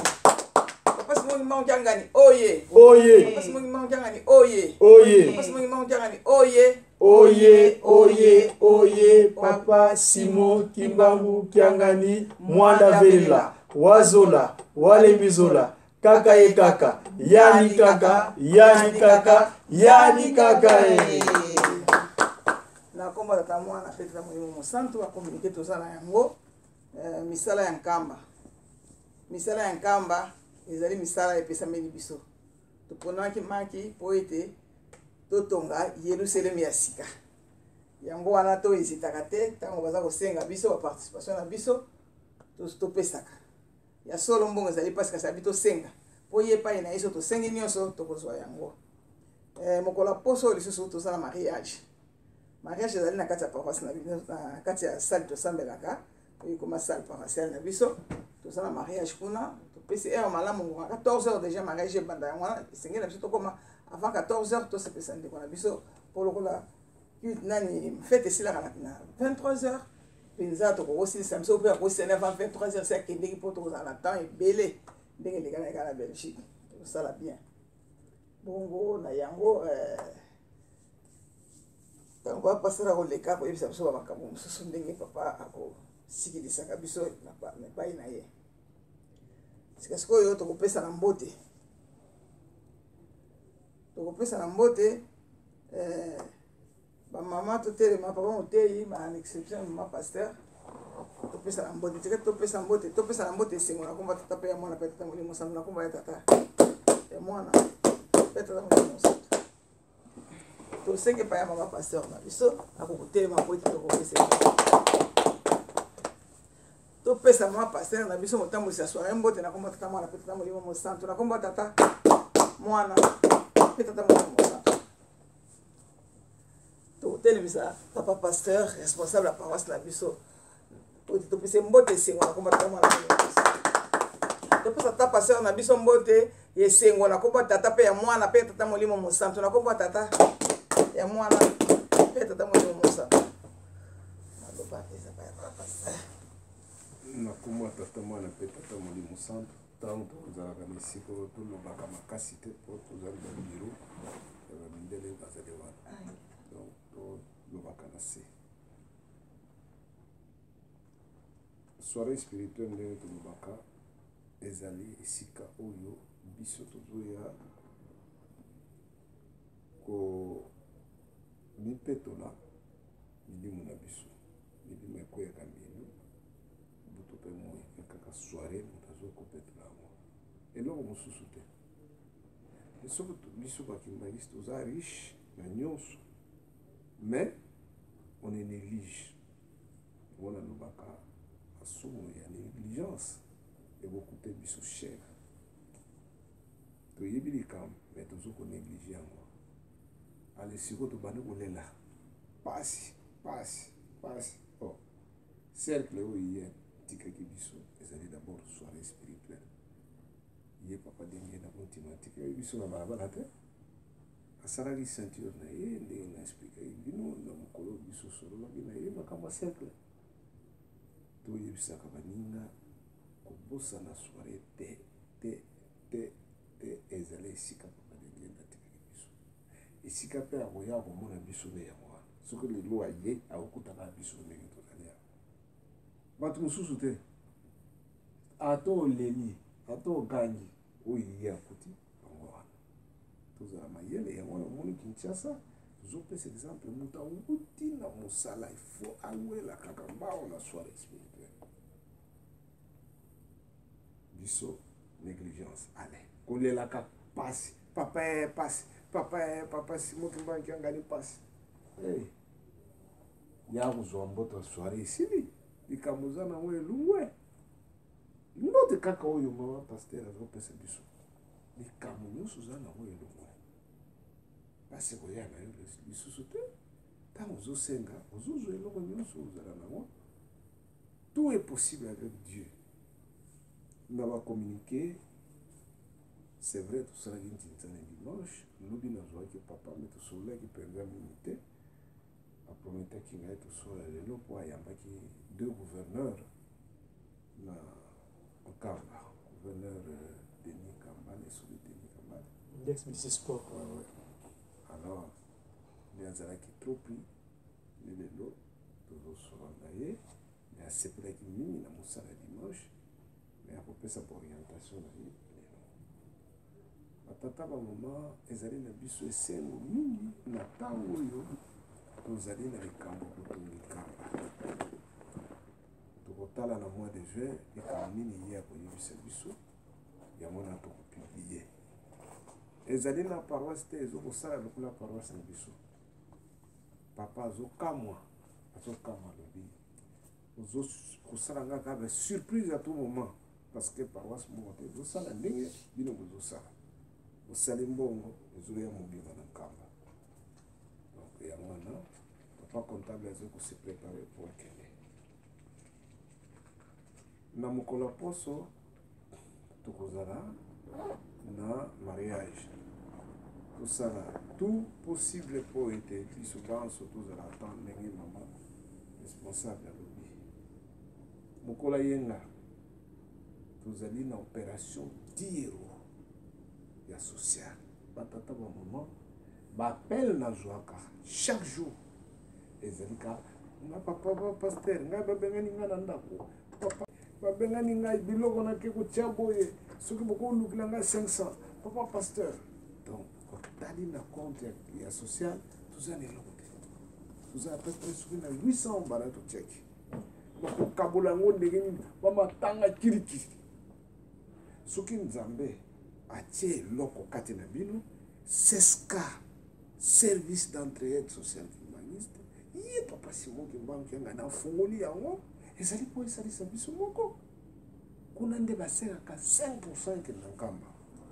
Papa Simongi Mankangani oye. Oye. Papa Simongi Mankangani oye. Oye. Papa Simongi Mankangani oye. Oye, oye, oye, Papa Simon Kimbangu Kiangani, Mwanda Vela, Wazola, Walebizola, Kaka e Kaka, Yani Kaka, Yani Kaka, Yani Kaka. Na komba tata mwana fete mu santo wa communiquer tozala yango misala ya nkamba. Misala ya nkamba ezali misala epesameli biso. Toponaki maki po ete totonga Yerusalem ya sika. Yango wana to ezitaka te ntango baza kosenga biso ba participation na biso topesaka. Ya solo mbongo ezali pasika sabi tosenga. Po ye pa ina iso tosengi nyonso tokozwa yango. Mokola poso lisusu tozala mariage. Mariage ezali na kati ya paroisse na biso na kati ya salle tosambelaka. Oyo koma salle paroissiale na biso. Tozala mariage kuna topesi malamu 14h déjà mariage banda yango wana esengeli biso tokoma avant 14h to sepesa ndeko na biso pour lokola nani fête esila na 23h penza to ko aussi samso pe ko sene avant 23h c'est akendeki po to za na temps ebele ndenge lekana na Belgique to sala bien bongo na yango tango apasara ko leka ko yebisa biso makambo mosusu ndenge papa ako sikilisaka biso na pai na ye sika sikoyo tokopesa na mbote tokopesa na mbote bamama totelema papa moteyi na exception mama pasteur topesa na mbote tika topesa na mbote esengo na komba tata pe ya mwana pe tata molimo mosantu na komba ya tata ya mwana pe tata molimo mosantu tosenge pa ya mama pasteur na biso akokotelema po ete tokopesa topesa mama pasteur na biso motambwisa soirée mbote na komba tata mwana pe tata molimo mosantu na komba tata mwana pe tata molimo mosantu totelemisa papa pasteur responsable ya paroisse na biso topesa mbote esengo na komba tata mwana topesa tata pasteur na biso mbote esengo na komba tata pe ya mwana pe tata molimo mosantu na komba tata ya mwana pe tata molimo mosantu naloba eza pa ya papa pasteur na komba tata mwana pe tata molimo mosantu ntango tozalaka na esika oyo tolobaka makasi te po tozali na biro ya bamindele bazali wana donc tolobaka na se soirée spirituelle ndenge tolobaka ezali esika oyo biso tozoya komipetola milimo na biso milimo ekweyaka mbinu butu mpe moi ekaka soirée moto azokopetola yango eloko mosusu te biso bakimbangisi toza riche na nyonso mais on est néglige wana lobaka asumu ya négligence ekokute biso cher toyebi likambo mais tozokonéglige yango ale siko tobandi kolela pasi cercle oyo ye tikaki biso ezali d'abord soirée spirituelle ye papa denge na motima tikaki biso na balabala te asalaki ceinture na ye ndenge na expliquaki bino na mokolo biso sololaki na ye makambo ya cercle toyebisaka baninga kobosana soirée te ezali esika papa denge natikaki biso esika mpe akoya komona biso nde yango wana soki lelo aye akokutaka biso ndenge tozali yango bato mosusu te ata oleli ata ogangi oyo ye akuti yango wana tozala mayele yango wana omoni Kinshasa tozopesa exemple moto awuti na mosala ifo awela kaka mbao na soirée spirituelle biso négligence ale kolelaka pasi papa Simon Kimbangu Kiangani pasi ya kozwa mboto ya soirée esili likambo eza nango elungwe mbote kaka oyo mama pasteur azopesa biso likambo nyonso eza nango elungwe basi koya na yo lisusu te ntango ozosenga ozozwa eloko nyonso ozala nango tout est possible avec Dieu. Nous avons communiqué, c'est vrai, tout ça, c'est un dimanche. Nous avons dit que papa, mais tout ça, qui perdait l'unité. Après, qui a tout ça, il y a deux gouverneurs au Kamba, gouverneur Denis Kamba et celui de Denis Kamba. L'ex-ministre sport. Ouais. Alors, il y a qui trop pris, les lots, tous les soldats, il y a ces plats qui mis, il y a moussa le dimanche, mais à peu près ça pour orientation. Tata maman, ils allaient dans biso et mingi na tango yo, nous allaient dans les camps pour les camps. Tokotala na mois de juin, et comme nini hier pour y biso, il y a mon ato publié. Ils allaient dans la paroisse, ils ont ça la paroisse na biso. Papa zo kamwa, zo kamwa lobi. Zo kusala nga surprise à tout moment parce que paroisse monte, zo sala ndenge bino zo sala. Au Salimbongo, les ouvriers mobiles dans le camp. Donc, il y a un an, papa comptable a se préparer pour le Kenya. Dans mon colaposo, na mariage. Tout ça là, tout possible pour être plus souvent, surtout à la temps, maman responsable à l'objet. Mon colayenga, tout allez dans opération 10 €. Il y a social. Batata ba maman, appelle na joaka chaque jour. Et zalika, na papa pasteur, nga ba bengani nga na ndako. Papa ba bengani nga biloko na ke ko tiaboye, soki boko lukila nga 500. Papa pasteur. Donc, quand tali na compte ya social, tout ça n'est lokote. Tout ça à peu près soki na 800 barato check. Boko kabola ngo ndengeni, mama tanga kiriki. Soki nzambe atie loko kati na bino seska service d'entraide sociale humaniste ye papa Simon Kimbangu yanga na fungoli yango ezali po esalisa biso moko kuna nde basekaka 5% ke na nkamba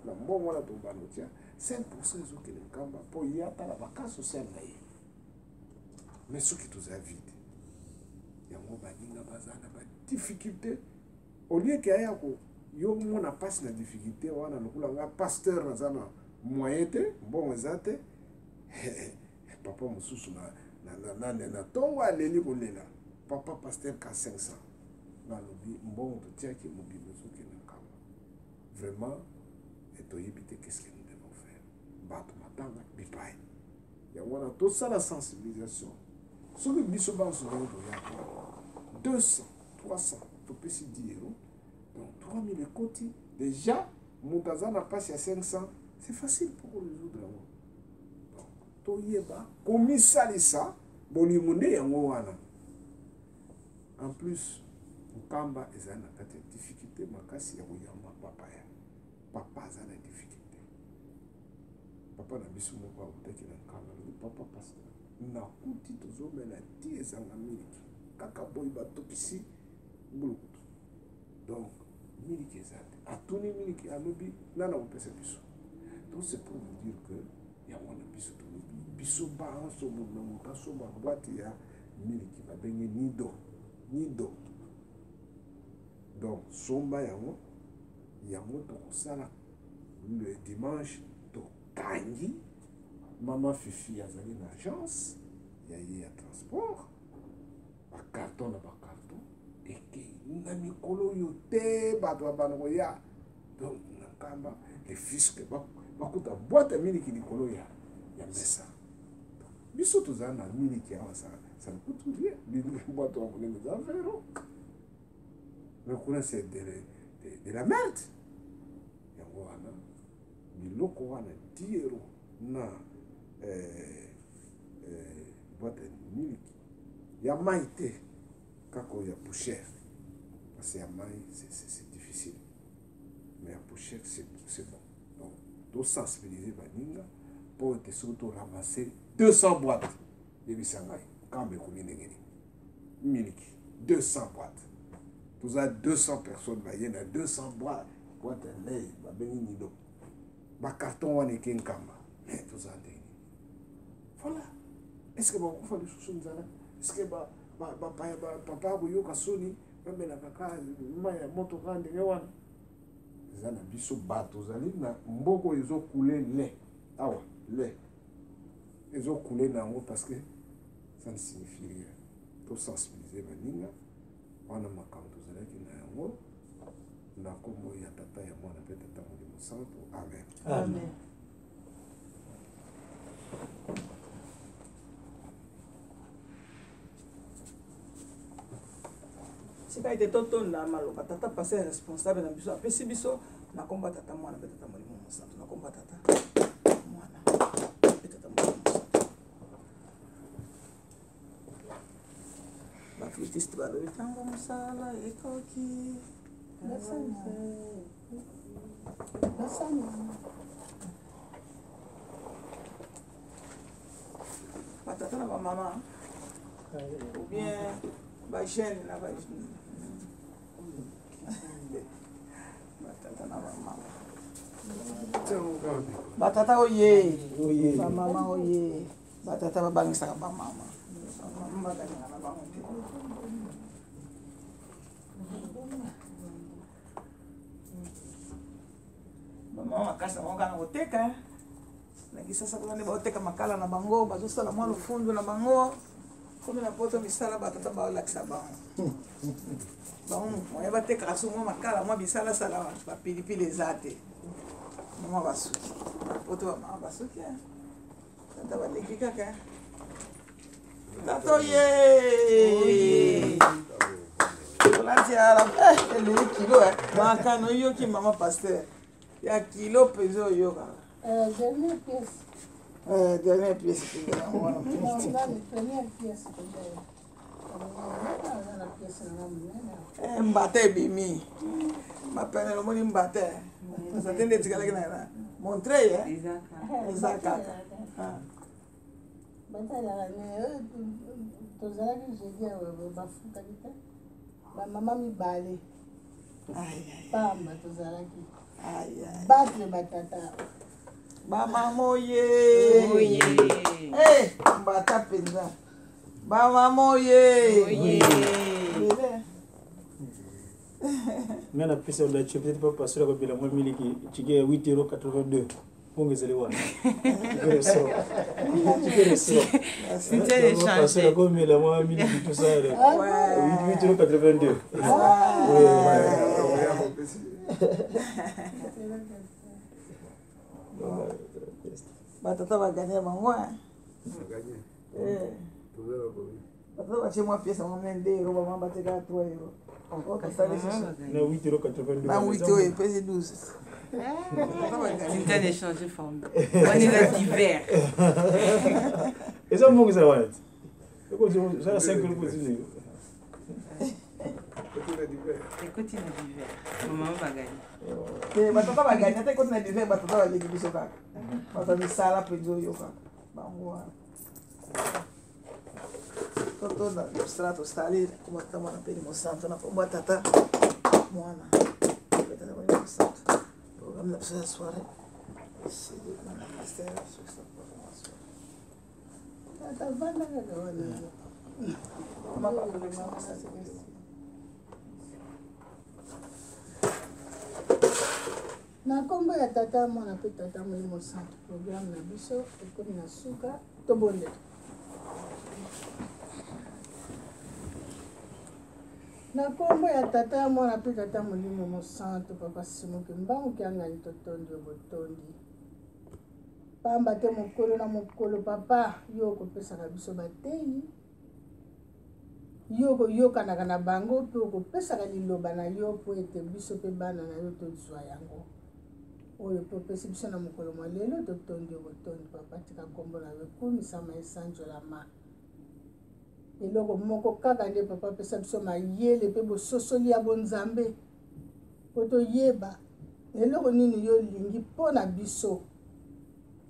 na mbongo wana tombano tia 5% ezokende nkamba po ye atala baka sociale na ye mais soki toza vide yango baninga baza na badifficulté au lieu ke aya ko yo mona passe na difficulté wana lokula nga pasteur na zana moyen te bon ezate papa mususu na tongo aleli kolela papa pasteur ka 500 na lobi mbongo totiaki mobimba soki na kama vraiment et toyebi te qu'est-ce que nous devons faire bato matanga bipai yango wana tosala sensibilisation soki biso banso ndenge toyaka 200 300 topesi 10 €. Donc 3000 écoutes, déjà, Moutazana passe à 500, c'est facile pour résoudre. Donc, Toyeba, comme ça, ça, Bonimunde Yangoana. En plus, Mukamba est en difficulté, Makasi Yagoyama, papa. Papa est en difficulté. Papa n'a pas mon papa, peut-être qu'il a un câble, papa passe. Na kuti tozo mena 10 ans à Miliki. Kakaboy Batopisi, Boulou. Donc, miliki ezate atuni miliki alobi nana opesa biso. Donc c'est pour vous dire que ya wana biso to biso ba so na muta so ba boîte ya miliki ba benye nido. Donc somba yango to kosala le dimanche to kangi mama fifi azali na agence ya transport ba carton na ba carton et na mikolo yo te bato abango ya donc nakamba les fils que bakuta boîte miliki likolo ya mesa biso toza na miliki awa ça ne coûte rien boîte on connaît les affaires mais kuna c'est de la merde yango wana biloko wana 10 € na boîte miliki ya maite kako ya poussière parce que ya mai c'est difficile mais ya poussière c'est bon donc to sensibiliser baninga pour te surtout ramasser 200 boîtes de bisangai kambe kuminengeni miliki 200 boîtes tous à 200 personnes ba yena 200 boîtes lait ba bengi nido ba carton wana kenkamba mais tous à ndeni voilà est-ce que ba ko fa le sous nzala est-ce que papa boyo kasoni bamelaka kaka mai ya motoka ndenge wana eza na biso bato ozali na mboko ezokule le awa le ezokule na yango parce que ça ne signifie rien tosensibilize baninga wana makambo tozalaki na yango na kombo ya tata ya mwana mpe tata molimo santo amen. Amen. sika ete totonda maloba tata pase responsable na biso apesi biso na kombo ya tata mwana mpe tata molimo mosantu na kombo ya tata mwana mpe tata molimo mosantu baflutiste balobi ntango mosala ekoki batata na bamama ou bien bajeune na batata na bamama batata oye bamama oye batata babangisaka bamama baganaka na bango te bamama makasi na bango kana koteka nakisasa kuna nde baoteka makala na bango bazosala mwa lufundu na bango komi na poto misala batata baolakisa bango moye batekaka so mwa makala mwa bisalasala bapilipili eza te mama basuki poto bamama basuki tata baleki kaka tata oye olati ala eleli kilo makano oyoki mama paster ya kilo peze oyoka Dernière pièce. Dernière pièce. Non, la première pièce. Mbate bimi. Mapene lo moni mbate. Zatende tikalaki na. Montre ya. Ezaka. Batala ne tozalaki jeudi bafuka kita. Ba mama mibale. Pamba tozalaki. Batre batata. Bamama oye. Mbata penza. Bamama oye. Nga na pesa la chef peut-être pas passer la copie moi miliki tike 8,82 pour les élèves. C'était passer la copie la moi miliki tout ça 8,82. Batata baganye bango batata batie mwa pièce yango mene 2 euro bamama bateka 3 euro na 8,82 na 8 oyo epesi 12 Tinta d'échanger forme. On est là d'hiver. Et ça monte ça va. Ça 5 euros pour dire. Écoute, il a d'hiver. Maman va gagner. batata baganye ata ekoti na diver batata baleki biso kaka bato misala mpenza oyo kaka bango wana totonda mosala tosali kobatata mwana mpeni mosantu na kombo tata mwana mpe tata mwana mosantu programme na biso ya soirée Vanda kaka wana. Na kombo ya tata mwana mpe tata molimo santu programme na biso ekomi na suka tobonde. Na kombo ya tata mwana mpe tata molimo mosantu papa simoki mbanguki angani totondi obotondi pamba te mokolo na mokolo papa yo okopesaka biso bateyi yo okoyokanaka na bango mpe okopesaka liloba na yo mpo ete biso mpe bana na yo tozwa yango oyo mpe opesi biso na mokolo mwa lelo totondi obotondi papa tika nkombo na yo ekumisama esanjolama eloko moko kaka nde papa apesa biso mayele mpe bososoli ya bonzambe mpo toyeba eloko nini yo olingi mpo na biso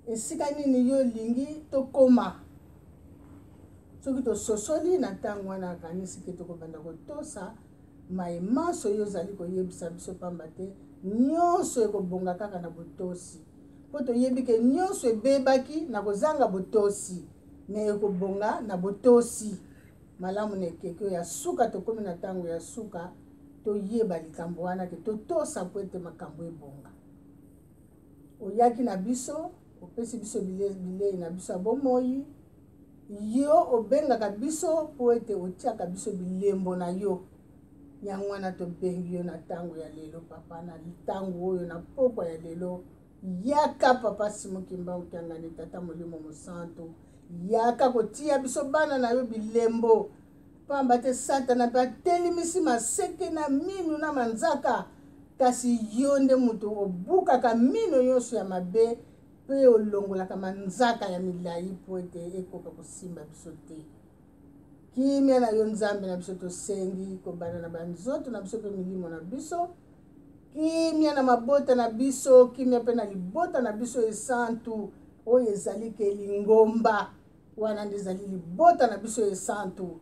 esika nini yo olingi tokoma soki tososoli na ntango wana akanisi ke tokobanda kotosa mayemanso oyo ozali koyebisa biso pamba te nyonso ekobonga kaka na botosi mpo toyebi ke nyonso ebebaki na kozanga botosi me ekobonga na botosi malamu na ekeke ya suka tokomi na ntango ya suka toyeba likambo wana ke totosa po ete makambo ebonga. Oyaki na biso opesi biso bilei na biso ya bomoi, yo obengaka biso po ete otiaka biso bilembo na yo. Yango wana tobengi yo na ntango ya lelo papa, na ntango oyo na pokwa ya lelo. Yaka papa Simukimba Okiangani tata molimo mosantu, yaka kotia biso bana na yo bilembo, pamba te satana pe atelemisi maseke na minu na manzaka, kasi yo nde mutu obukaka mino nyonso ya mabe pe olongolaka manzaka ya milai po ete ekoka kosimba biso te. Kimia na yo Nzambe na biso tosengi kobana na banzoto na biso pe milimo na biso, kimia na mabota na biso, kimia pe na libota na biso esantu oyo ezali ke lingomba wana nde ezali libota na biso esantu.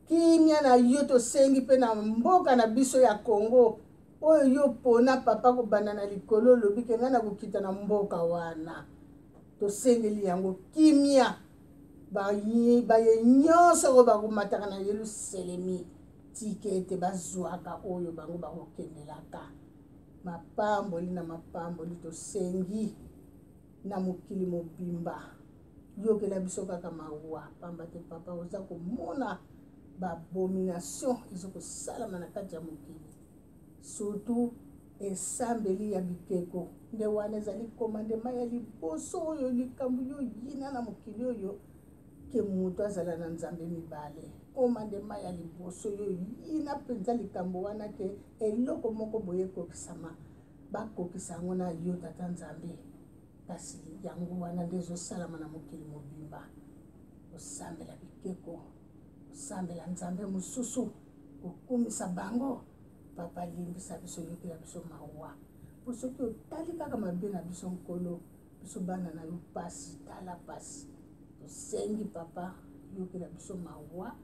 Kimia na yo tosengi pe na mboka na biso ya Kongo oyo yo pona papa kobanda na likolo lobi ke nga na kokita na mboka wana. Tosengeli yango kimia baye nyonso oyo bakomataka na Yerusalemi tike ete bazwaka oyo bango bakokendelaka. Mapamboli na mapamboli tosengi na mokili mobimba, yokela biso kaka mawa, pamba te papa oza komona babomination ezokosalama na kati ya mokili, surtout esambeli ya bikeko nde wana ezali komandema ya liboso oyo likambo yo yina na mokili oyo ke mutu azala na Nzambe mibale. Komandema ya liboso yo yina penza likambo wana ke eloko moko boye kokisama bakokisa yango na yo tata Nzambe, kasi yango wana nde ezosalama na mokili mobimba. Osambela bikeko, osambela Nzambe mosusu kokumisa bango, papa limbisa biso yokela biso mawa. Po soki otali kaka mabe na biso nkolo, biso bana na yo pasi, tala pasi. Tosengi papa yokela biso mawa,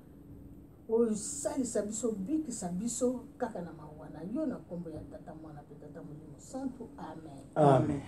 oyo salisa biso bikisa biso kaka na mawa na yo na kombo ya tata mwana pe tata molimo santu. Amen. Amen.